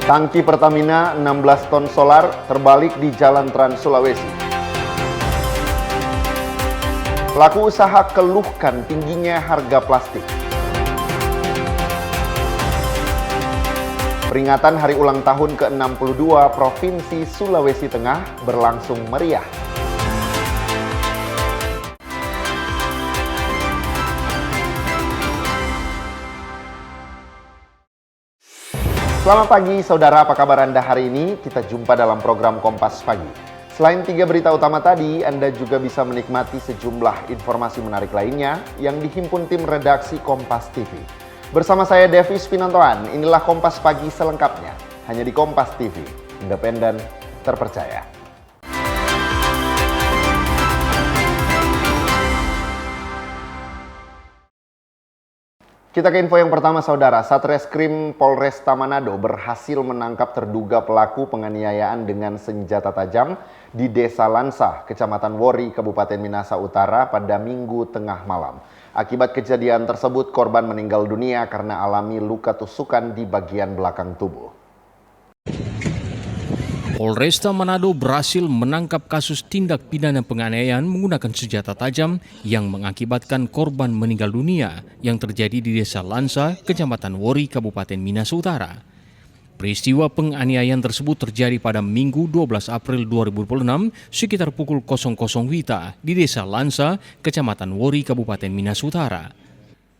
Tangki Pertamina 16 ton solar terbalik di Jalan Trans Sulawesi. Pelaku usaha keluhkan tingginya harga plastik. Peringatan hari ulang tahun ke-62 Provinsi Sulawesi Tengah berlangsung meriah. Selamat pagi saudara, apa kabar Anda hari ini? Kita jumpa dalam program Kompas Pagi. Selain 3 berita utama tadi, Anda juga bisa menikmati sejumlah informasi menarik lainnya yang dihimpun tim redaksi Kompas TV. Bersama saya Devis Pinontoan, inilah Kompas Pagi selengkapnya. Hanya di Kompas TV, independen, terpercaya. Kita ke info yang pertama saudara, Satreskrim Polresta Manado berhasil menangkap terduga pelaku penganiayaan dengan senjata tajam di Desa Lansa, Kecamatan Wori, Kabupaten Minasa Utara pada Minggu tengah malam. Akibat kejadian tersebut, korban meninggal dunia karena alami luka tusukan di bagian belakang tubuh. Polresta Manado berhasil menangkap kasus tindak pidana penganiayaan menggunakan senjata tajam yang mengakibatkan korban meninggal dunia yang terjadi di Desa Lansa, Kecamatan Wori, Kabupaten Minasa Utara. Peristiwa penganiayaan tersebut terjadi pada Minggu 12 April 2026 sekitar pukul 00 WITA di Desa Lansa, Kecamatan Wori, Kabupaten Minasa Utara.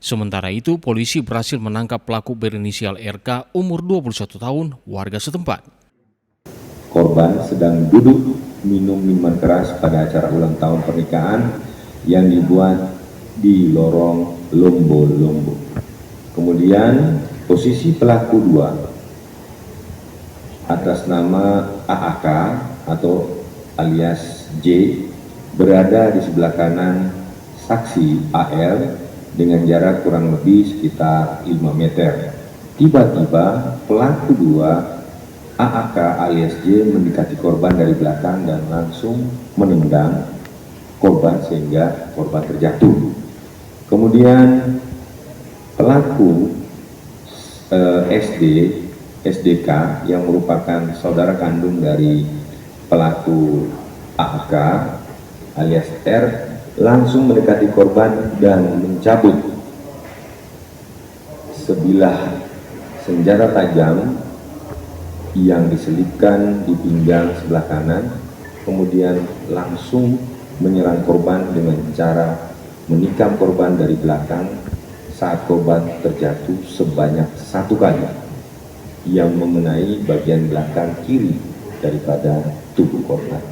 Sementara itu, polisi berhasil menangkap pelaku berinisial RK umur 21 tahun, warga setempat. Korban sedang duduk minum minuman keras pada acara ulang tahun pernikahan yang dibuat di lorong Lombo-Lombo. Kemudian posisi pelaku 2 atas nama AAK atau alias J berada di sebelah kanan saksi AL dengan jarak kurang lebih sekitar 5 meter. Tiba-tiba pelaku 2 AAK alias J mendekati korban dari belakang dan langsung menendang korban sehingga korban terjatuh. Kemudian pelaku SDK yang merupakan saudara kandung dari pelaku AAK alias R langsung mendekati korban dan mencabut sebilah senjata tajam yang diselipkan di pinggang sebelah kanan, kemudian langsung menyerang korban dengan cara menikam korban dari belakang saat korban terjatuh sebanyak 1 kali yang mengenai bagian belakang kiri daripada tubuh korban.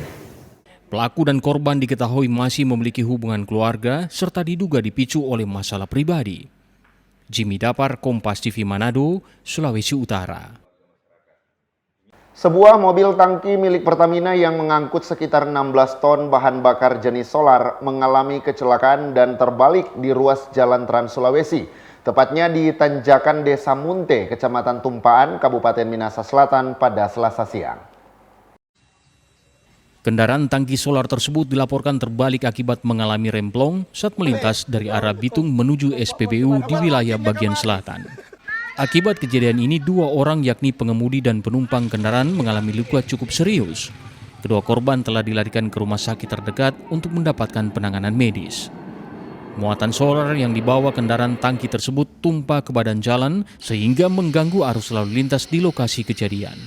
Pelaku dan korban diketahui masih memiliki hubungan keluarga serta diduga dipicu oleh masalah pribadi. Jimmy Dapar, Kompas TV Manado, Sulawesi Utara. Sebuah mobil tangki milik Pertamina yang mengangkut sekitar 16 ton bahan bakar jenis solar mengalami kecelakaan dan terbalik di ruas Jalan Trans Sulawesi, tepatnya di tanjakan Desa Munte, Kecamatan Tumpaan, Kabupaten Minasa Selatan pada Selasa siang. Kendaraan tangki solar tersebut dilaporkan terbalik akibat mengalami remblong saat melintas dari arah Bitung menuju SPBU di wilayah bagian selatan. Akibat kejadian ini, 2 orang yakni pengemudi dan penumpang kendaraan mengalami luka cukup serius. Kedua korban telah dilarikan ke rumah sakit terdekat untuk mendapatkan penanganan medis. Muatan solar yang dibawa kendaraan tangki tersebut tumpah ke badan jalan sehingga mengganggu arus lalu lintas di lokasi kejadian.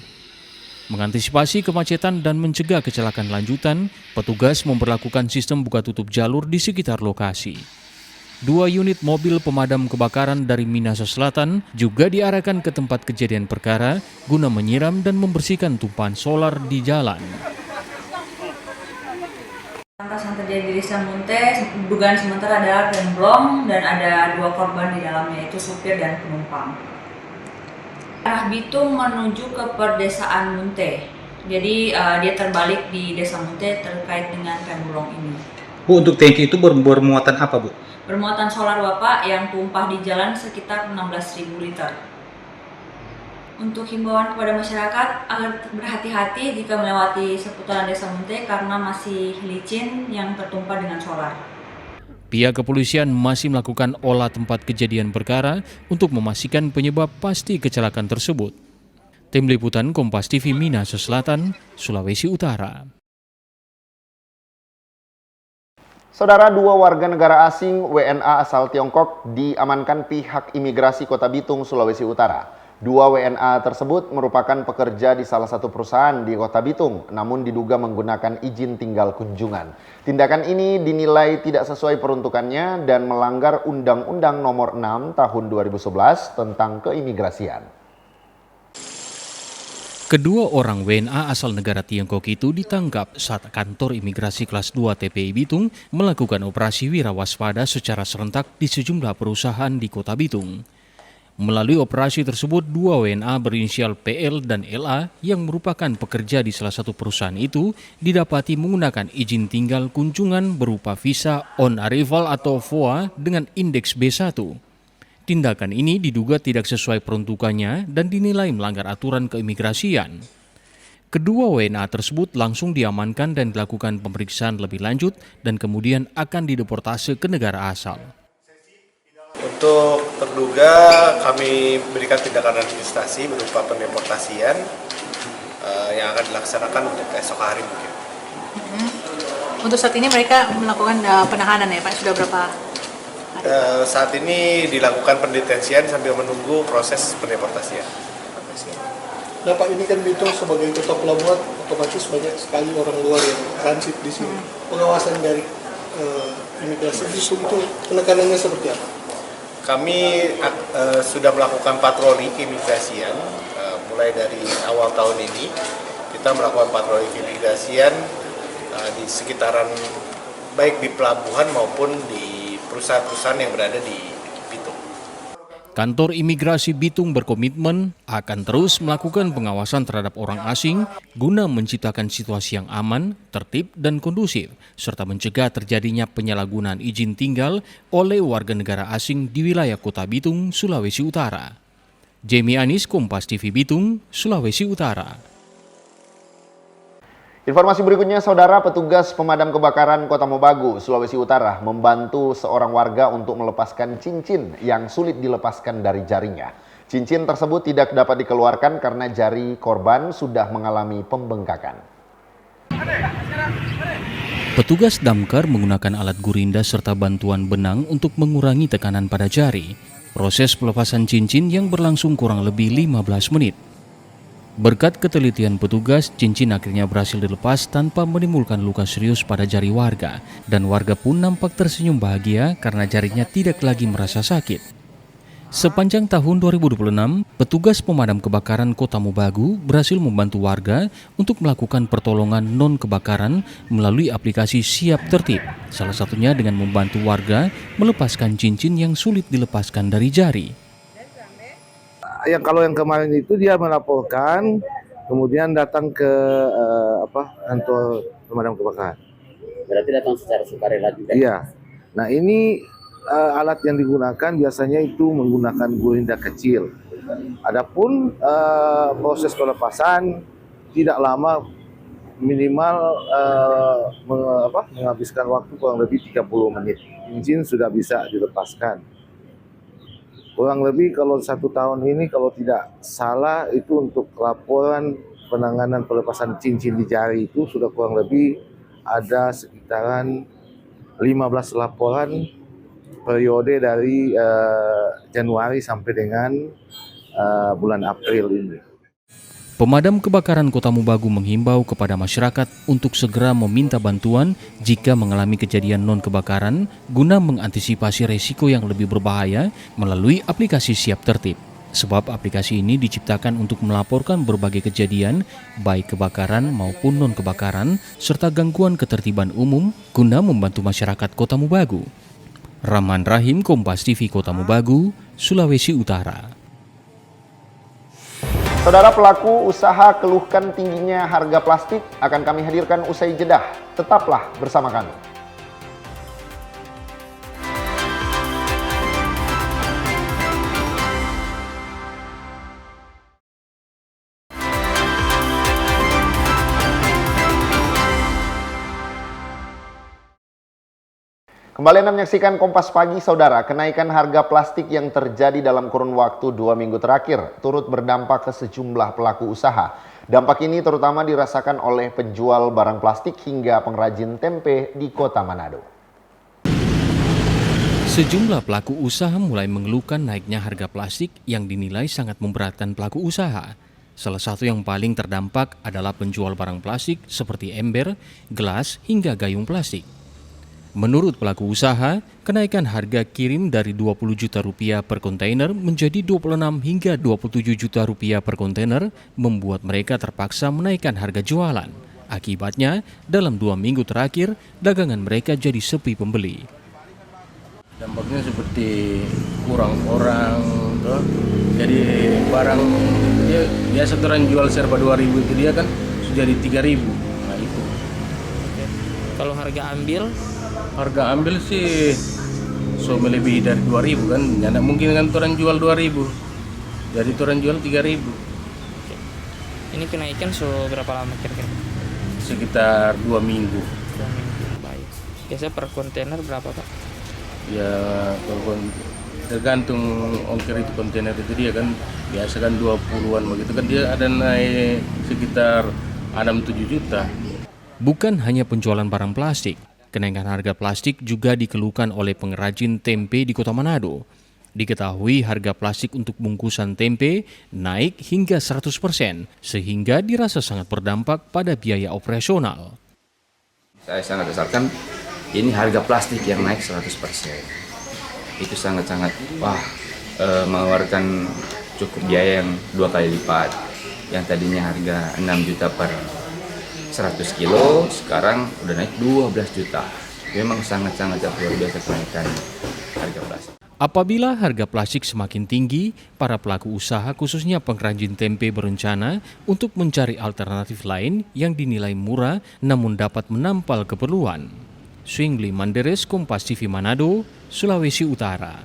Mengantisipasi kemacetan dan mencegah kecelakaan lanjutan, petugas memberlakukan sistem buka tutup jalur di sekitar lokasi. 2 unit mobil pemadam kebakaran dari Minasa Selatan juga diarahkan ke tempat kejadian perkara guna menyiram dan membersihkan tumpahan solar di jalan. Lantas yang terjadi di Desa Munte, dugaan sementara adalah remblong dan ada 2 korban di dalamnya, yaitu supir dan penumpang. Arah Bitung menuju ke perdesaan Munte, jadi dia terbalik di Desa Munte terkait dengan remblong ini. Bu, untuk tangki itu bermuatan apa, Bu? Bermuatan solar Bapak yang tumpah di jalan sekitar 16.000 liter. Untuk himbauan kepada masyarakat agar berhati-hati jika melewati seputaran Desa Munte karena masih licin yang tertumpah dengan solar. Pihak kepolisian masih melakukan olah tempat kejadian perkara untuk memastikan penyebab pasti kecelakaan tersebut. Tim Liputan Kompas TV Minahasa Selatan, Sulawesi Utara. Saudara, dua warga negara asing WNA asal Tiongkok diamankan pihak imigrasi Kota Bitung, Sulawesi Utara. Dua WNA tersebut merupakan pekerja di salah satu perusahaan di Kota Bitung, namun diduga menggunakan izin tinggal kunjungan. Tindakan ini dinilai tidak sesuai peruntukannya dan melanggar Undang-Undang Nomor 6 Tahun 2011 tentang keimigrasian. Kedua orang WNA asal negara Tiongkok itu ditangkap saat kantor imigrasi kelas 2 TPI Bitung melakukan operasi wirawaspada secara serentak di sejumlah perusahaan di Kota Bitung. Melalui operasi tersebut, dua WNA berinisial PL dan LA yang merupakan pekerja di salah satu perusahaan itu didapati menggunakan izin tinggal kunjungan berupa visa on arrival atau VOA dengan indeks B1. Tindakan ini diduga tidak sesuai peruntukannya dan dinilai melanggar aturan keimigrasian. Kedua WNA tersebut langsung diamankan dan dilakukan pemeriksaan lebih lanjut dan kemudian akan dideportase ke negara asal. Untuk terduga kami berikan tindakan administrasi berupa pendeportasian yang akan dilaksanakan untuk esok hari mungkin. Untuk saat ini mereka melakukan penahanan ya Pak, sudah berapa hari? Saat ini dilakukan pendetensian sambil menunggu proses pendeportasian. Nah Pak, ini kan Bitung sebagai kota pelabuhan, otomatis banyak sekali orang luar yang transit di sini. Pengawasan dari imigrasi Bitung itu penekanannya seperti apa? Kami sudah melakukan patroli keimigrasian mulai dari awal tahun ini. Kita melakukan patroli keimigrasian di sekitaran baik di pelabuhan maupun di perusahaan-perusahaan yang berada di Bitung. Kantor Imigrasi Bitung berkomitmen akan terus melakukan pengawasan terhadap orang asing guna menciptakan situasi yang aman, tertib, dan kondusif, serta mencegah terjadinya penyalahgunaan izin tinggal oleh warga negara asing di wilayah Kota Bitung, Sulawesi Utara. Jamie Anis, Kompas TV Bitung, Sulawesi Utara. Informasi berikutnya, saudara, petugas pemadam kebakaran Kota Mobagu, Sulawesi Utara membantu seorang warga untuk melepaskan cincin yang sulit dilepaskan dari jarinya. Cincin tersebut tidak dapat dikeluarkan karena jari korban sudah mengalami pembengkakan. Petugas damkar menggunakan alat gurinda serta bantuan benang untuk mengurangi tekanan pada jari. Proses pelepasan cincin yang berlangsung kurang lebih 15 menit. Berkat ketelitian petugas, cincin akhirnya berhasil dilepas tanpa menimbulkan luka serius pada jari warga, dan warga pun nampak tersenyum bahagia karena jarinya tidak lagi merasa sakit. Sepanjang tahun 2026, petugas pemadam kebakaran Kota Mobagu berhasil membantu warga untuk melakukan pertolongan non-kebakaran melalui aplikasi Siap Tertib, salah satunya dengan membantu warga melepaskan cincin yang sulit dilepaskan dari jari. Yang kalau yang kemarin itu dia melaporkan, kemudian datang ke kantor pemadam kebakaran. Berarti datang secara sukarela juga? Iya. Nah ini alat yang digunakan biasanya itu menggunakan gurinda kecil. Adapun proses pelepasan tidak lama, minimal menghabiskan waktu kurang lebih 30 menit. Cincin sudah bisa dilepaskan. Kurang lebih kalau 1 tahun ini kalau tidak salah itu untuk laporan penanganan pelepasan cincin di jari itu sudah kurang lebih ada sekitaran 15 laporan periode dari Januari sampai dengan bulan April ini. Pemadam kebakaran Kota Mobagu menghimbau kepada masyarakat untuk segera meminta bantuan jika mengalami kejadian non-kebakaran guna mengantisipasi resiko yang lebih berbahaya melalui aplikasi Siap Tertib. Sebab aplikasi ini diciptakan untuk melaporkan berbagai kejadian baik kebakaran maupun non-kebakaran serta gangguan ketertiban umum guna membantu masyarakat Kota Mobagu. Rahman Rahim, Kompas TV Kota Mobagu, Sulawesi Utara. Saudara, pelaku usaha keluhkan tingginya harga plastik akan kami hadirkan usai jedah. Tetaplah bersama kami. Kembali Anda menyaksikan Kompas Pagi, Saudara. Kenaikan harga plastik yang terjadi dalam kurun waktu 2 minggu terakhir turut berdampak ke sejumlah pelaku usaha. Dampak ini terutama dirasakan oleh penjual barang plastik hingga pengrajin tempe di Kota Manado. Sejumlah pelaku usaha mulai mengeluhkan naiknya harga plastik yang dinilai sangat memberatkan pelaku usaha. Salah satu yang paling terdampak adalah penjual barang plastik seperti ember, gelas, hingga gayung plastik. Menurut pelaku usaha, kenaikan harga kirim dari 20 juta rupiah per kontainer menjadi 26 hingga 27 juta rupiah per kontainer membuat mereka terpaksa menaikkan harga jualan. Akibatnya, dalam 2 minggu terakhir, dagangan mereka jadi sepi pembeli. Dampaknya seperti kurang orang, tuh. Jadi barang dia biasa orang jual serba 2.000 itu dia kan sudah jadi 3.000. Nah itu. Kalau harga ambil sih so melebihi dari 2.000 kan, tidak mungkin kan orang jual 2.000. Jadi orang jual 3.000. ini kenaikan berapa lama kira-kira? Sekitar 2 minggu. 2 minggu. Baik. Biasa per kontainer berapa, Pak? Ya tergantung ongkir itu kontainer itu dia kan biasa kan 20-an begitu kan, dia ada naik sekitar 6-7 juta. Bukan hanya penjualan barang plastik, kenaikan harga plastik juga dikeluhkan oleh pengrajin tempe di Kota Manado. Diketahui harga plastik untuk bungkusan tempe naik hingga 100%, sehingga dirasa sangat berdampak pada biaya operasional. Saya sangat rasakan ini harga plastik yang naik 100%. Itu sangat-sangat mengeluarkan cukup biaya yang 2 kali lipat. Yang tadinya harga 6 juta per 100 kilo, sekarang udah naik 12 juta. Memang sangat-sangat luar biasa kenaikan harga plastik. Apabila harga plastik semakin tinggi, para pelaku usaha khususnya pengrajin tempe berencana untuk mencari alternatif lain yang dinilai murah namun dapat menampal keperluan. Swingli Manderes, Kompas TV Manado, Sulawesi Utara.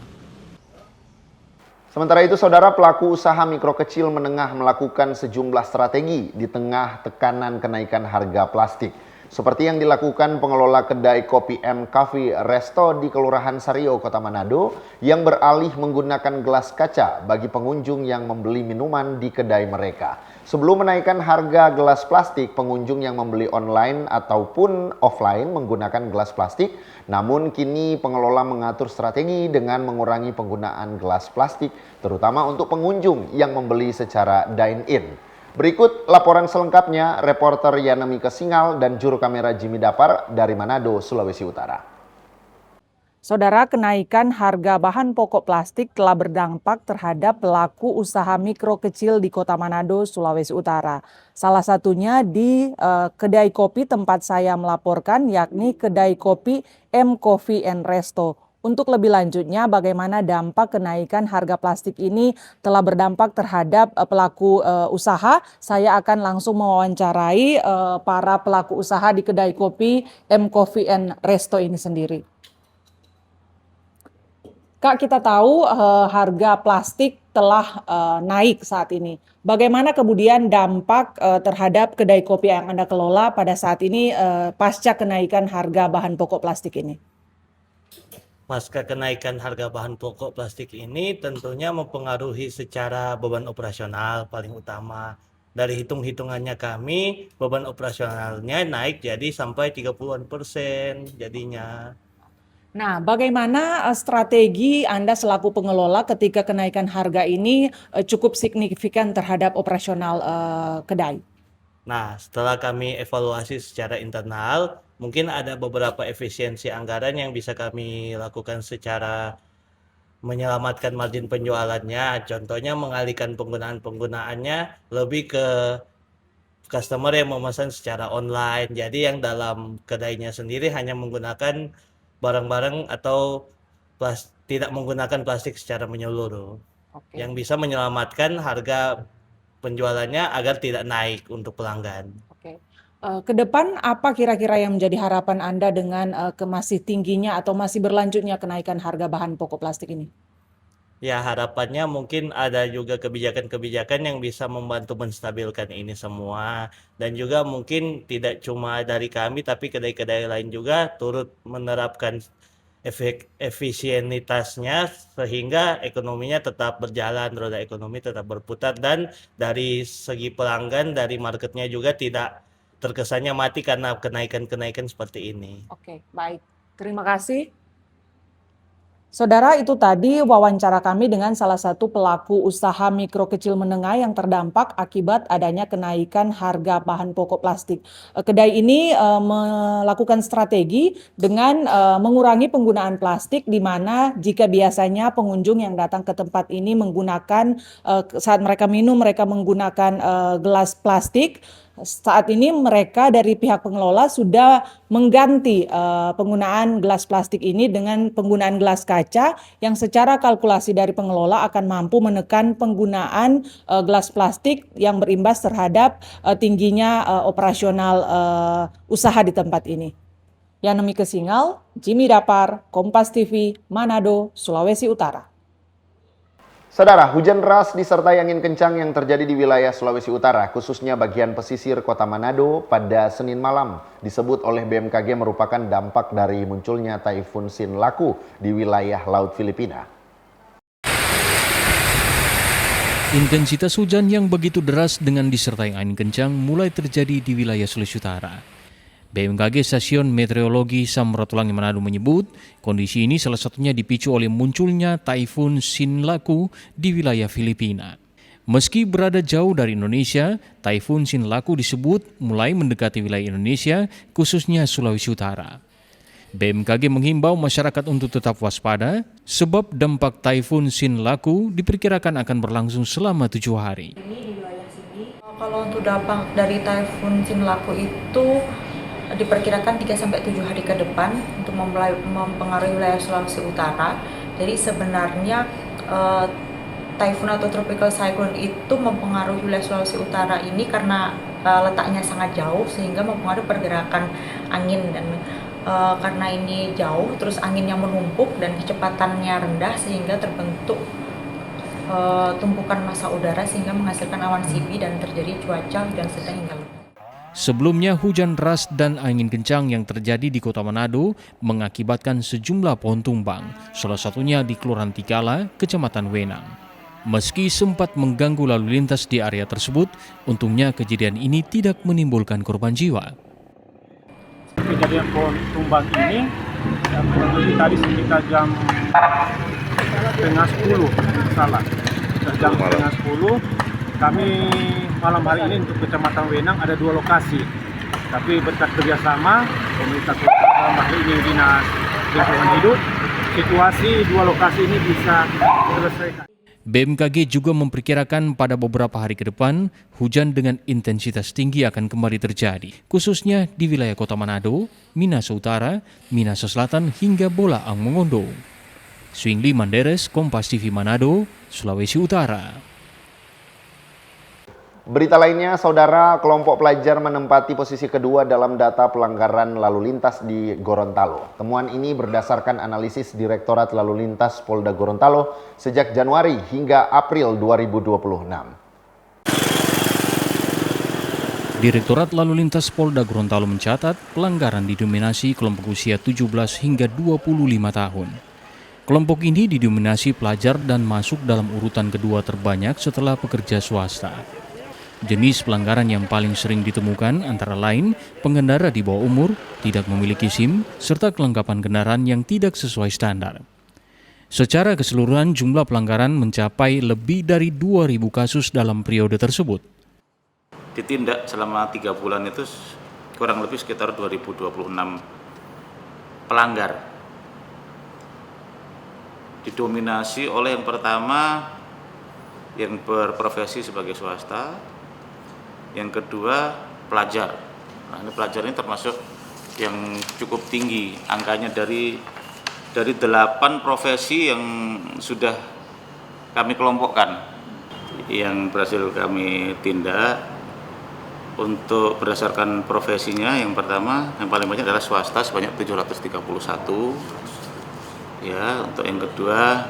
Sementara itu, Saudara, pelaku usaha mikro kecil menengah melakukan sejumlah strategi di tengah tekanan kenaikan harga plastik. Seperti yang dilakukan pengelola kedai kopi M Coffee Resto di Kelurahan Sario, Kota Manado, yang beralih menggunakan gelas kaca bagi pengunjung yang membeli minuman di kedai mereka. Sebelum menaikkan harga gelas plastik, pengunjung yang membeli online ataupun offline menggunakan gelas plastik. Namun kini pengelola mengatur strategi dengan mengurangi penggunaan gelas plastik, terutama untuk pengunjung yang membeli secara dine-in. Berikut laporan selengkapnya, reporter Yanemi Kesingal dan juru kamera Jimmy Dapar dari Manado, Sulawesi Utara. Saudara, kenaikan harga bahan pokok plastik telah berdampak terhadap pelaku usaha mikro kecil di Kota Manado, Sulawesi Utara. Salah satunya di kedai kopi tempat saya melaporkan, yakni kedai kopi M Coffee and Resto. Untuk lebih lanjutnya, bagaimana dampak kenaikan harga plastik ini telah berdampak terhadap pelaku usaha, saya akan langsung mewawancarai para pelaku usaha di kedai kopi M Coffee and Resto ini sendiri. Kak, kita tahu harga plastik telah naik saat ini. Bagaimana kemudian dampak terhadap kedai kopi yang Anda kelola pada saat ini pasca kenaikan harga bahan pokok plastik ini? Pasca kenaikan harga bahan pokok plastik ini tentunya mempengaruhi secara beban operasional paling utama. Dari hitung-hitungannya kami, beban operasionalnya naik jadi sampai 30% jadinya. Nah, bagaimana strategi Anda selaku pengelola ketika kenaikan harga ini cukup signifikan terhadap operasional kedai? Nah, setelah kami evaluasi secara internal, mungkin ada beberapa efisiensi anggaran yang bisa kami lakukan secara menyelamatkan margin penjualannya. Contohnya mengalihkan penggunaannya lebih ke customer yang memesan secara online. Jadi yang dalam kedainya sendiri hanya menggunakan barang-barang atau tidak menggunakan plastik secara menyeluruh. Yang bisa menyelamatkan harga penjualannya agar tidak naik untuk pelanggan. Ke depan apa kira-kira yang menjadi harapan Anda dengan masih tingginya atau masih berlanjutnya kenaikan harga bahan pokok plastik ini? Ya, harapannya mungkin ada juga kebijakan-kebijakan yang bisa membantu menstabilkan ini semua. Dan juga mungkin tidak cuma dari kami, tapi kedai-kedai lain juga turut menerapkan efisienitasnya sehingga ekonominya tetap berjalan, roda ekonomi tetap berputar, dan dari segi pelanggan, dari marketnya juga tidak terkesannya mati karena kenaikan-kenaikan seperti ini. Oke, baik. Terima kasih. Saudara, itu tadi wawancara kami dengan salah satu pelaku usaha mikro kecil menengah yang terdampak akibat adanya kenaikan harga bahan pokok plastik. Kedai ini melakukan strategi dengan mengurangi penggunaan plastik, di mana jika biasanya pengunjung yang datang ke tempat ini menggunakan saat mereka minum mereka menggunakan gelas plastik. Saat ini mereka dari pihak pengelola sudah mengganti penggunaan gelas plastik ini dengan penggunaan gelas kaca yang secara kalkulasi dari pengelola akan mampu menekan penggunaan gelas plastik yang berimbas terhadap tingginya operasional usaha di tempat ini. Yanemi Kesingal, Jimmy Dapar, Kompas TV, Manado, Sulawesi Utara. Saudara, hujan deras disertai angin kencang yang terjadi di wilayah Sulawesi Utara, khususnya bagian pesisir kota Manado pada Senin malam, disebut oleh BMKG merupakan dampak dari munculnya Taifun Sinlaku di wilayah Laut Filipina. Intensitas hujan yang begitu deras dengan disertai angin kencang mulai terjadi di wilayah Sulawesi Utara. BMKG Stasiun Meteorologi Samratulangi Manado menyebut kondisi ini salah satunya dipicu oleh munculnya Taifun Sinlaku di wilayah Filipina. Meski berada jauh dari Indonesia, Taifun Sinlaku disebut mulai mendekati wilayah Indonesia, khususnya Sulawesi Utara. BMKG menghimbau masyarakat untuk tetap waspada sebab dampak Taifun Sinlaku diperkirakan akan berlangsung selama 7 hari. Kalau untuk dampak dari Taifun Sinlaku itu diperkirakan 3-7 hari ke depan untuk mempengaruhi wilayah Sulawesi Utara. Jadi sebenarnya Taifun atau tropical cyclone itu mempengaruhi wilayah Sulawesi Utara ini karena letaknya sangat jauh sehingga mempengaruhi pergerakan angin, dan karena ini jauh terus angin yang menumpuk dan kecepatannya rendah sehingga terbentuk tumpukan massa udara sehingga menghasilkan awan sibi dan terjadi cuaca hujan sedang hingga lebat. Sebelumnya hujan deras dan angin kencang yang terjadi di kota Manado mengakibatkan sejumlah pohon tumbang, salah satunya di Kelurahan Tikala, Kecamatan Wenang. Meski sempat mengganggu lalu lintas di area tersebut, untungnya kejadian ini tidak menimbulkan korban jiwa. Kejadian pohon tumbang ini tadi sekitar jam setengah 10, jam setengah 10. Kami malam hari ini untuk Kecamatan Wenang ada 2 lokasi, tapi berkat kerjasama pemerintah kota dalam hal ini Dinas Lingkungan Hidup, situasi 2 lokasi ini bisa selesaikan. BMKG juga memperkirakan pada beberapa hari ke depan, hujan dengan intensitas tinggi akan kembali terjadi, khususnya di wilayah kota Manado, Minahasa Utara, Minahasa Selatan hingga Bolaang Mongondo. Swingli Manderes, Kompas TV Manado, Sulawesi Utara. Berita lainnya, saudara, kelompok pelajar menempati posisi kedua dalam data pelanggaran lalu lintas di Gorontalo. Temuan ini berdasarkan analisis Direktorat Lalu Lintas Polda Gorontalo sejak Januari hingga April 2026. Direktorat Lalu Lintas Polda Gorontalo mencatat pelanggaran didominasi kelompok usia 17 hingga 25 tahun. Kelompok ini didominasi pelajar dan masuk dalam urutan kedua terbanyak setelah pekerja swasta. Jenis pelanggaran yang paling sering ditemukan antara lain pengendara di bawah umur, tidak memiliki SIM, serta kelengkapan kendaraan yang tidak sesuai standar. Secara keseluruhan jumlah pelanggaran mencapai lebih dari 2.000 kasus dalam periode tersebut. Ditindak selama 3 bulan itu kurang lebih sekitar 2026 pelanggar. Didominasi oleh yang pertama yang berprofesi sebagai swasta, yang kedua pelajar. Nah, ini pelajar ini termasuk yang cukup tinggi angkanya, dari 8 profesi yang sudah kami kelompokkan yang berhasil kami tindak. Untuk berdasarkan profesinya, yang pertama yang paling banyak adalah swasta sebanyak 731 ya. Untuk yang kedua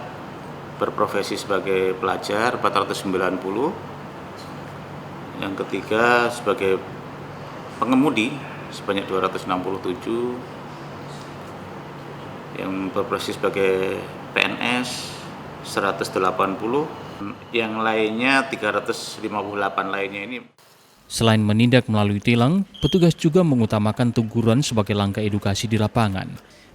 berprofesi sebagai pelajar 490. Yang ketiga sebagai pengemudi sebanyak 267. yang berprofesi sebagai PNS 180, yang lainnya 358 lainnya ini. Selain menindak melalui tilang, petugas juga mengutamakan teguran sebagai langkah edukasi di lapangan.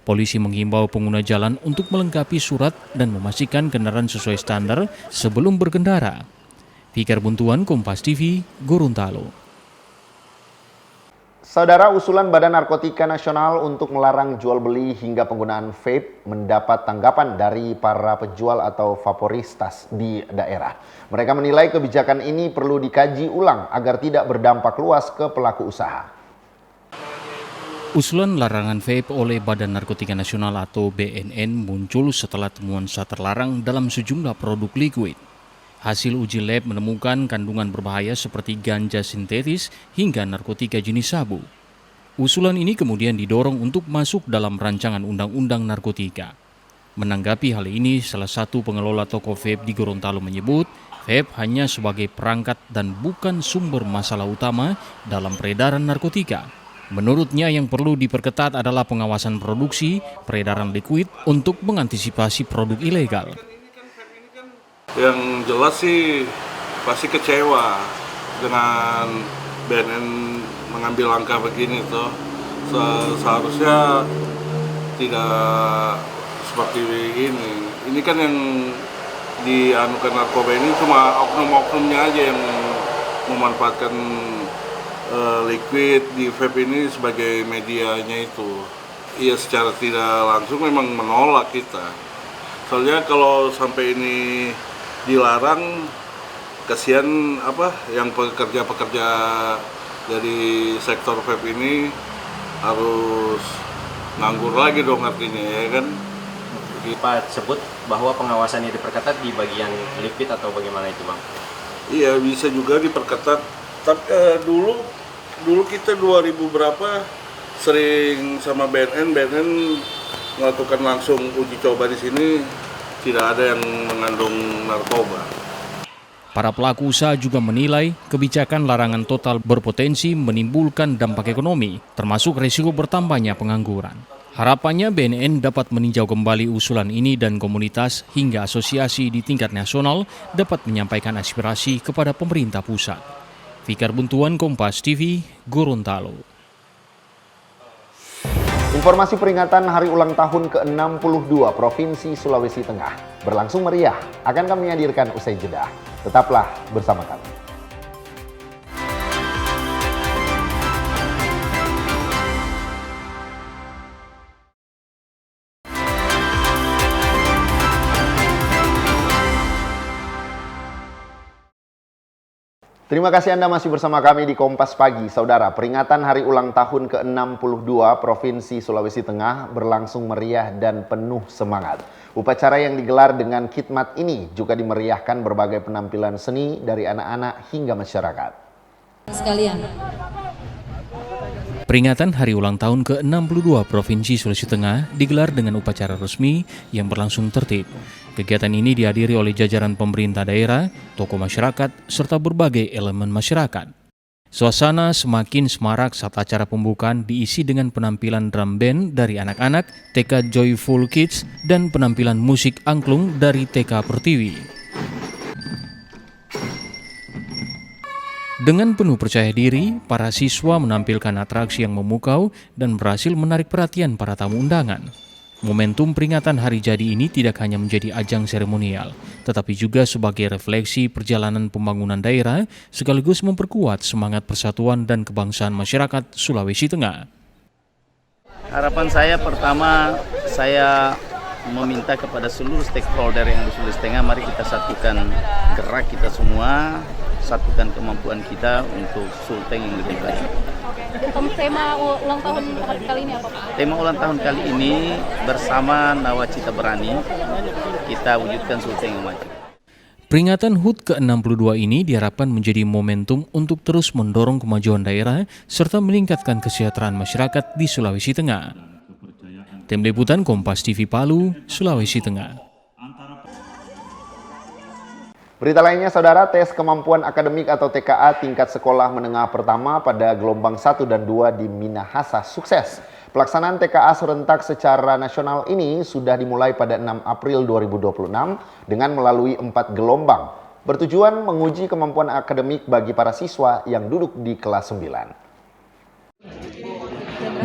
Polisi menghimbau pengguna jalan untuk melengkapi surat dan memastikan kendaraan sesuai standar sebelum berkendara. Fikar Buntuan, Kompas TV, Gorontalo. Saudara, usulan Badan Narkotika Nasional untuk melarang jual beli hingga penggunaan vape mendapat tanggapan dari para penjual atau vaporistas di daerah. Mereka menilai kebijakan ini perlu dikaji ulang agar tidak berdampak luas ke pelaku usaha. Usulan larangan vape oleh Badan Narkotika Nasional atau BNN muncul setelah temuan zat terlarang dalam sejumlah produk liquid. Hasil uji lab menemukan kandungan berbahaya seperti ganja sintetis hingga narkotika jenis sabu. Usulan ini kemudian didorong untuk masuk dalam rancangan undang-undang narkotika. Menanggapi hal ini, salah satu pengelola toko vape di Gorontalo menyebut, vape hanya sebagai perangkat dan bukan sumber masalah utama dalam peredaran narkotika. Menurutnya yang perlu diperketat adalah pengawasan produksi, peredaran liquid untuk mengantisipasi produk ilegal. Yang jelas sih pasti kecewa dengan BNN mengambil langkah begini tuh. Seharusnya tidak seperti ini. Ini kan yang dianukan narkoba ini cuma oknum-oknumnya aja yang memanfaatkan liquid di vape ini sebagai medianya itu. Iya, secara tidak langsung memang menolak kita. Soalnya kalau sampai ini dilarang, kasihan yang pekerja-pekerja dari sektor vape ini harus nganggur lagi dong artinya, ya kan? Pak sebut bahwa pengawasannya diperketat di bagian liquid atau bagaimana itu, Bang? Iya, bisa juga diperketat. Tapi dulu kita 2000 berapa sering sama BNN melakukan langsung uji coba di sini. Tidak ada yang mengandung narkoba. Para pelaku usaha juga menilai kebijakan larangan total berpotensi menimbulkan dampak ekonomi, termasuk risiko bertambahnya pengangguran. Harapannya BNN dapat meninjau kembali usulan ini dan komunitas hingga asosiasi di tingkat nasional dapat menyampaikan aspirasi kepada pemerintah pusat. Fikar Buntuan, Kompas TV, Gorontalo. Informasi peringatan hari ulang tahun ke-62 Provinsi Sulawesi Tengah berlangsung meriah akan kami hadirkan usai jeda. Tetaplah bersama kami. Terima kasih Anda masih bersama kami di Kompas Pagi. Saudara, peringatan hari ulang tahun ke-62 Provinsi Sulawesi Tengah berlangsung meriah dan penuh semangat. Upacara yang digelar dengan khidmat ini juga dimeriahkan berbagai penampilan seni dari anak-anak hingga masyarakat. Sekalian. Peringatan hari ulang tahun ke-62 Provinsi Sulawesi Tengah digelar dengan upacara resmi yang berlangsung tertib. Kegiatan ini dihadiri oleh jajaran pemerintah daerah, tokoh masyarakat, serta berbagai elemen masyarakat. Suasana semakin semarak saat acara pembukaan diisi dengan penampilan drum band dari anak-anak TK Joyful Kids dan penampilan musik angklung dari TK Pertiwi. Dengan penuh percaya diri, para siswa menampilkan atraksi yang memukau dan berhasil menarik perhatian para tamu undangan. Momentum peringatan hari jadi ini tidak hanya menjadi ajang seremonial, tetapi juga sebagai refleksi perjalanan pembangunan daerah sekaligus memperkuat semangat persatuan dan kebangsaan masyarakat Sulawesi Tengah. Harapan saya pertama, saya meminta kepada seluruh stakeholder yang di Sulawesi Tengah, mari kita satukan gerak kita semua, satukan kemampuan kita untuk Sulteng yang lebih baik. Tema ulang tahun kali ini apa, Pak? Tema ulang tahun kali ini bersama Nawacita Berani, kita wujudkan Sulteng yang maju. Peringatan HUT ke-62 ini diharapkan menjadi momentum untuk terus mendorong kemajuan daerah serta meningkatkan kesejahteraan masyarakat di Sulawesi Tengah. Tim Liputan Kompas TV Palu, Sulawesi Tengah. Berita lainnya, Saudara, tes kemampuan akademik atau TKA tingkat sekolah menengah pertama pada gelombang 1 dan 2 di Minahasa sukses. Pelaksanaan TKA serentak secara nasional ini sudah dimulai pada 6 April 2026 dengan melalui 4 gelombang, bertujuan menguji kemampuan akademik bagi para siswa yang duduk di kelas 9.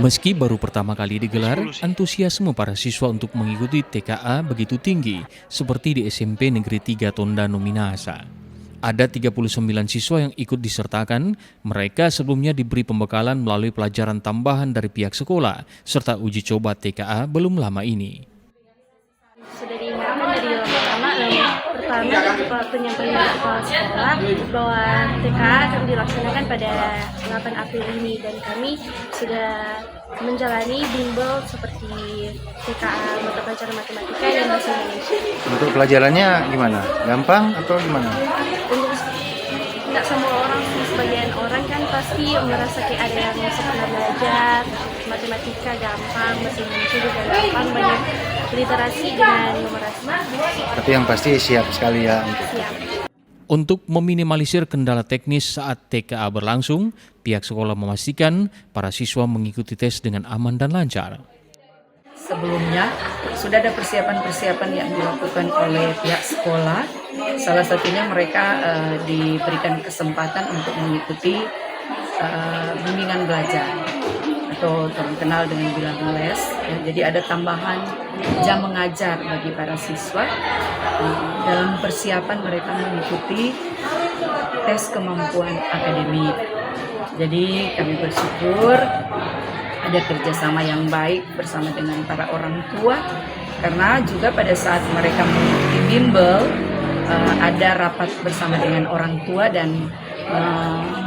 Meski baru pertama kali digelar, antusiasme para siswa untuk mengikuti TKA begitu tinggi, seperti di SMP Negeri 3 Tondano Minahasa. Ada 39 siswa yang ikut disertakan, mereka sebelumnya diberi pembekalan melalui pelajaran tambahan dari pihak sekolah, serta uji coba TKA belum lama ini. Sudah diingatkan dari pertama di penyampaian kepala sekolah bahwa TKA akan dilaksanakan pada 8 April ini, dan kami sudah menjalani bimbel seperti TKA mata pelajaran matematika dan bahasa Indonesia. Untuk pelajarannya gimana? Gampang atau gimana? Untuk tidak semua orang, sebagian orang kan pasti merasa kayak ada yang pernah belajar matematika gampang, bahasa Indonesia juga gampang, banyak literasi dengan numerasi. Tapi yang pasti siap sekali ya. Untuk meminimalisir kendala teknis saat TKA berlangsung, pihak sekolah memastikan para siswa mengikuti tes dengan aman dan lancar. Sebelumnya sudah ada persiapan-persiapan yang dilakukan oleh pihak sekolah. Salah satunya mereka diberikan kesempatan untuk mengikuti bimbingan belajar atau terkenal dengan bilang les. Jadi ada tambahan jam mengajar bagi para siswa dalam persiapan mereka mengikuti tes kemampuan akademik. Jadi kami bersyukur ada kerjasama yang baik bersama dengan para orang tua, karena juga pada saat mereka mengikuti bimbel ada rapat bersama dengan orang tua dan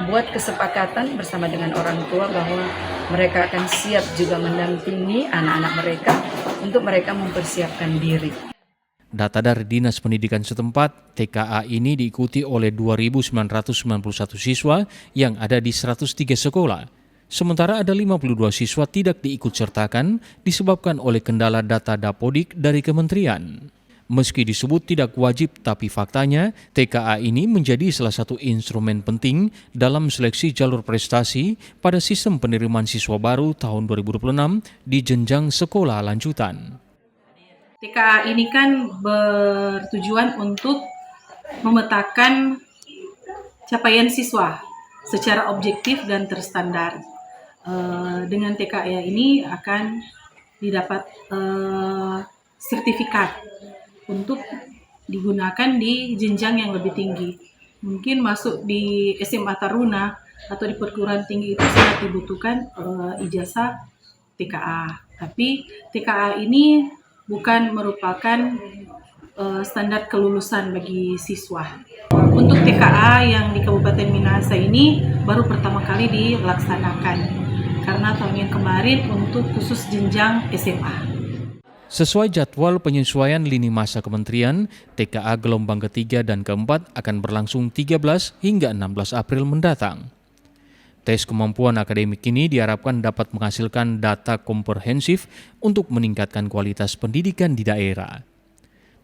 buat kesepakatan bersama dengan orang tua bahwa mereka akan siap juga mendampingi anak-anak mereka untuk mereka mempersiapkan diri. Data dari Dinas Pendidikan setempat, TKA ini diikuti oleh 2.991 siswa yang ada di 103 sekolah. Sementara ada 52 siswa tidak diikut sertakan disebabkan oleh kendala data Dapodik dari kementerian. Meski disebut tidak wajib, tapi faktanya TKA ini menjadi salah satu instrumen penting dalam seleksi jalur prestasi pada sistem penerimaan siswa baru tahun 2026 di jenjang sekolah lanjutan. TKA ini kan bertujuan untuk memetakan capaian siswa secara objektif dan terstandar. Dengan TKA ini akan didapat sertifikat untuk digunakan di jenjang yang lebih tinggi. Mungkin masuk di SMA Taruna atau di perguruan tinggi itu sangat dibutuhkan ijazah TKA. Tapi TKA ini bukan merupakan standar kelulusan bagi siswa. Untuk TKA yang di Kabupaten Minahasa ini baru pertama kali dilaksanakan, karena tahun yang kemarin untuk khusus jenjang SMA. Sesuai jadwal penyesuaian lini masa kementerian, TKA gelombang ketiga dan keempat akan berlangsung 13 hingga 16 April mendatang. Tes kemampuan akademik ini diharapkan dapat menghasilkan data komprehensif untuk meningkatkan kualitas pendidikan di daerah.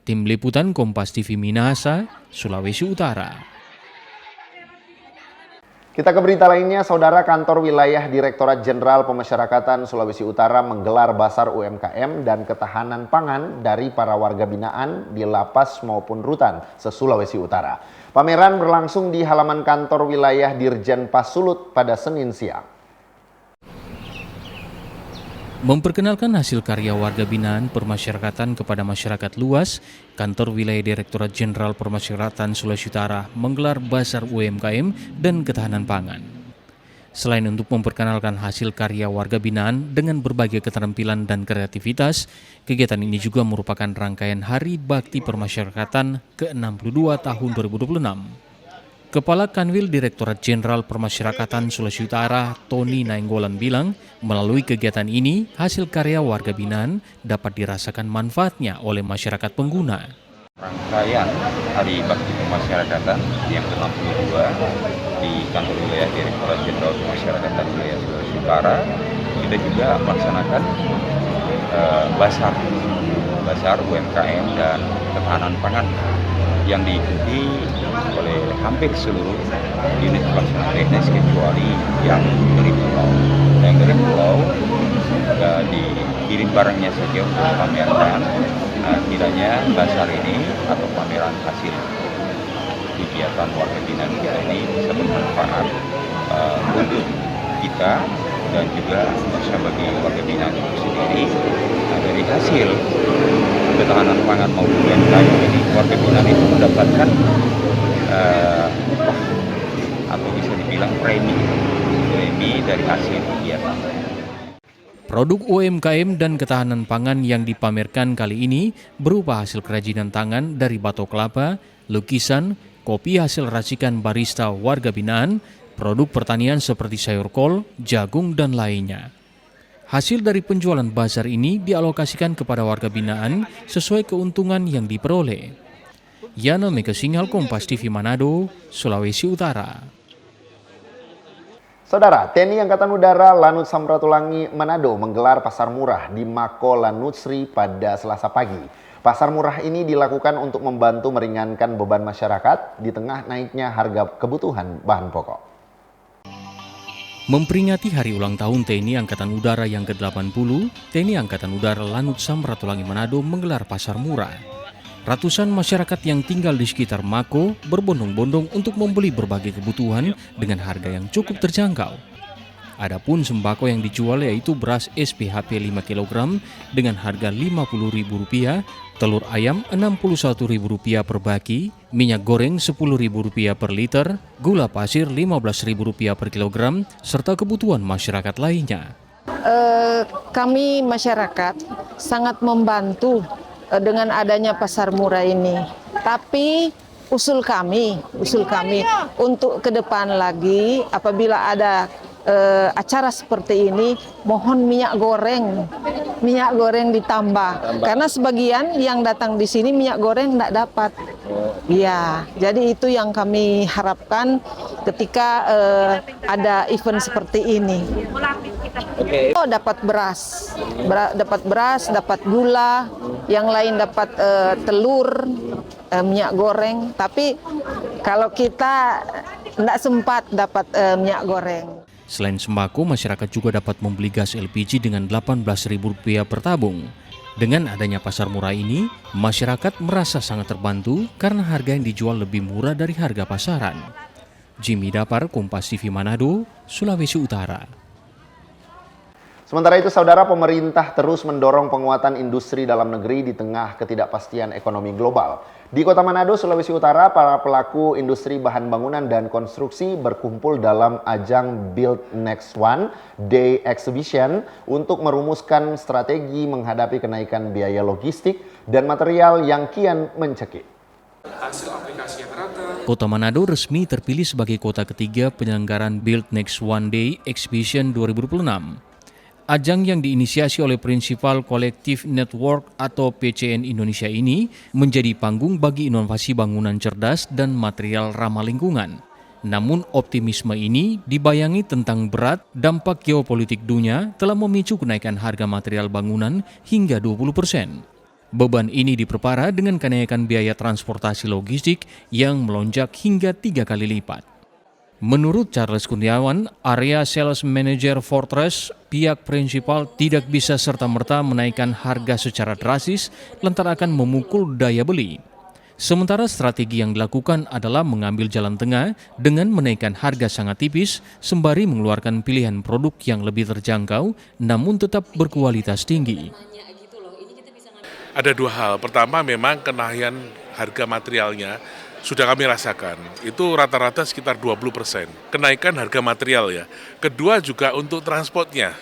Tim Liputan Kompas TV Minahasa, Sulawesi Utara. Kita ke berita lainnya, Saudara. Kantor Wilayah Direktorat Jenderal Pemasyarakatan Sulawesi Utara menggelar Basar UMKM dan Ketahanan Pangan dari para warga binaan di lapas maupun rutan se-Sulawesi Utara. Pameran berlangsung di halaman kantor wilayah Dirjen Pas Sulut pada Senin siang. Memperkenalkan hasil karya warga binaan permasyarakatan kepada masyarakat luas, Kantor Wilayah Direktorat Jenderal Pemasyarakatan Sulawesi Utara menggelar Basar UMKM dan Ketahanan Pangan. Selain untuk memperkenalkan hasil karya warga binaan dengan berbagai keterampilan dan kreativitas, kegiatan ini juga merupakan rangkaian Hari Bakti Permasyarakatan ke-62 tahun 2026. Kepala Kanwil Direktorat Jenderal Permasyarakatan Sulawesi Utara, Tony Nainggolan bilang, melalui kegiatan ini, hasil karya warga binaan dapat dirasakan manfaatnya oleh masyarakat pengguna. Rangkaian Hari Bakti Pemasyarakatan yang ke-62 di Kantor Wilayah Direktorat Jenderal Pemasyarakatan Wilayah Sulawesi Utara, kita juga melaksanakan Basar UMKM dan Ketahanan Pangan yang diikuti oleh hampir seluruh unit pelaksana teknis kecuali yang dari pulau. Yang dari pulau juga dikirim barangnya saja untuk pamerkan. Kiranya bazar ini atau pameran hasil kegiatan warga binaan kita ini bisa bermanfaat untuk kita dan juga bisa bagi warga binaan itu sendiri. Dari hasil ketahanan pangan maupun UMKM ini, warga binaan itu mendapatkan upah atau bisa dibilang premi dari hasil kegiatan. Produk UMKM dan ketahanan pangan yang dipamerkan kali ini berupa hasil kerajinan tangan dari batok kelapa, lukisan, kopi hasil racikan barista warga binaan, produk pertanian seperti sayur kol, jagung, dan lainnya. Hasil dari penjualan bazar ini dialokasikan kepada warga binaan sesuai keuntungan yang diperoleh. Yana Mega Singhal, Kompas TV Manado, Sulawesi Utara. Saudara, TNI Angkatan Udara Lanut Samratulangi Manado menggelar pasar murah di Mako Lanutsri pada Selasa pagi. Pasar murah ini dilakukan untuk membantu meringankan beban masyarakat di tengah naiknya harga kebutuhan bahan pokok. Memperingati hari ulang tahun TNI Angkatan Udara yang ke-80, TNI Angkatan Udara Lanut Samratulangi Manado menggelar pasar murah. Ratusan masyarakat yang tinggal di sekitar Mako berbondong-bondong untuk membeli berbagai kebutuhan dengan harga yang cukup terjangkau. Adapun sembako yang dijual yaitu beras SPHP 5 kg dengan harga Rp50.000, telur ayam Rp61.000 per baki, minyak goreng Rp10.000 per liter, gula pasir Rp15.000 per kilogram, serta kebutuhan masyarakat lainnya. Kami masyarakat sangat membantu dengan adanya pasar murah ini. Tapi usul kami untuk ke depan lagi apabila ada acara seperti ini, mohon minyak goreng ditambah. Karena sebagian yang datang di sini minyak goreng tidak dapat. Ya, jadi itu yang kami harapkan ketika ada event seperti ini. Oh, dapat beras, dapat gula, yang lain dapat telur, minyak goreng. Tapi kalau kita tidak sempat dapat minyak goreng. Selain sembako, masyarakat juga dapat membeli gas LPG dengan Rp18.000 per tabung. Dengan adanya pasar murah ini, masyarakat merasa sangat terbantu karena harga yang dijual lebih murah dari harga pasaran. Jimmy Dapar, Kompas TV Manado, Sulawesi Utara. Sementara itu, saudara, pemerintah terus mendorong penguatan industri dalam negeri di tengah ketidakpastian ekonomi global. Di Kota Manado, Sulawesi Utara, para pelaku industri bahan bangunan dan konstruksi berkumpul dalam ajang Build Next One Day Exhibition untuk merumuskan strategi menghadapi kenaikan biaya logistik dan material yang kian mencekik. Kota Manado resmi terpilih sebagai kota ketiga penyelenggaraan Build Next One Day Exhibition 2026. Ajang yang diinisiasi oleh Principal Collective Network atau PCN Indonesia ini menjadi panggung bagi inovasi bangunan cerdas dan material ramah lingkungan. Namun optimisme ini dibayangi tentang berat dampak geopolitik dunia telah memicu kenaikan harga material bangunan hingga 20%. Beban ini diperparah dengan kenaikan biaya transportasi logistik yang melonjak hingga 3 kali lipat. Menurut Charles Kurniawan, Area Sales Manager Fortress, pihak prinsipal tidak bisa serta-merta menaikkan harga secara drastis lantaran akan memukul daya beli. Sementara strategi yang dilakukan adalah mengambil jalan tengah dengan menaikkan harga sangat tipis sembari mengeluarkan pilihan produk yang lebih terjangkau namun tetap berkualitas tinggi. Ada dua hal. Pertama, memang kenaikan harga materialnya sudah kami rasakan, itu rata-rata sekitar 20% kenaikan harga material ya. Kedua juga untuk transportnya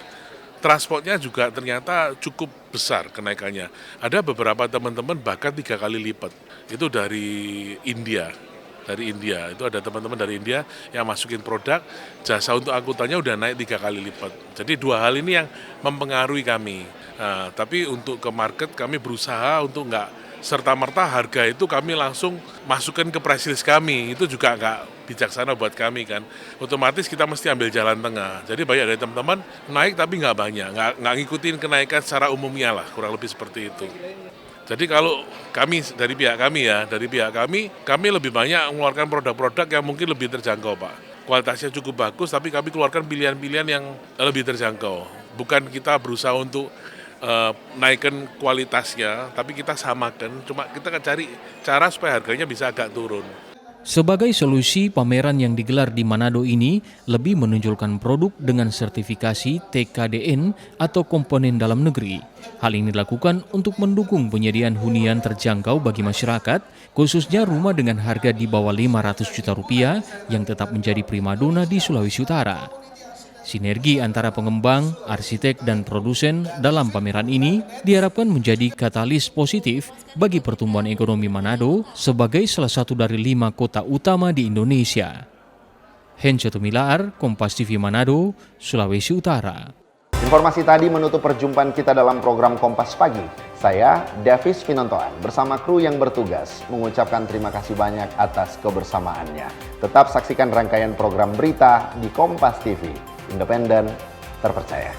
juga ternyata cukup besar kenaikannya. Ada beberapa teman-teman bahkan 3 kali lipat, itu dari India. Itu ada teman-teman dari India yang masukin produk, jasa untuk angkutannya udah naik 3 kali lipat. Jadi dua hal ini yang mempengaruhi kami. Tapi untuk ke market kami berusaha untuk nggak serta-merta harga itu kami langsung masukkan ke price list kami. Itu juga nggak bijaksana buat kami kan. Otomatis kita mesti ambil jalan tengah. Jadi banyak dari teman-teman naik tapi nggak banyak, nggak ngikutin kenaikan secara umumnya lah, kurang lebih seperti itu. Jadi kalau kami dari pihak kami lebih banyak mengeluarkan produk-produk yang mungkin lebih terjangkau Pak. Kualitasnya cukup bagus tapi kami keluarkan pilihan-pilihan yang lebih terjangkau. bukan kita berusaha untuk naikkan kualitasnya, tapi kita samakan, cuma kita akan cari cara supaya harganya bisa agak turun. Sebagai solusi, pameran yang digelar di Manado ini lebih menonjolkan produk dengan sertifikasi TKDN atau komponen dalam negeri. Hal ini dilakukan untuk mendukung penyediaan hunian terjangkau bagi masyarakat, khususnya rumah dengan harga di bawah 500 juta rupiah yang tetap menjadi primadona di Sulawesi Utara. Sinergi antara pengembang, arsitek, dan produsen dalam pameran ini diharapkan menjadi katalis positif bagi pertumbuhan ekonomi Manado sebagai salah satu dari 5 kota utama di Indonesia. Henco Tumilaar, Kompas TV Manado, Sulawesi Utara. Informasi tadi menutup perjumpaan kita dalam program Kompas Pagi. Saya, Davis Pinontoan, bersama kru yang bertugas, mengucapkan terima kasih banyak atas kebersamaannya. Tetap saksikan rangkaian program berita di Kompas TV. Independen, terpercaya.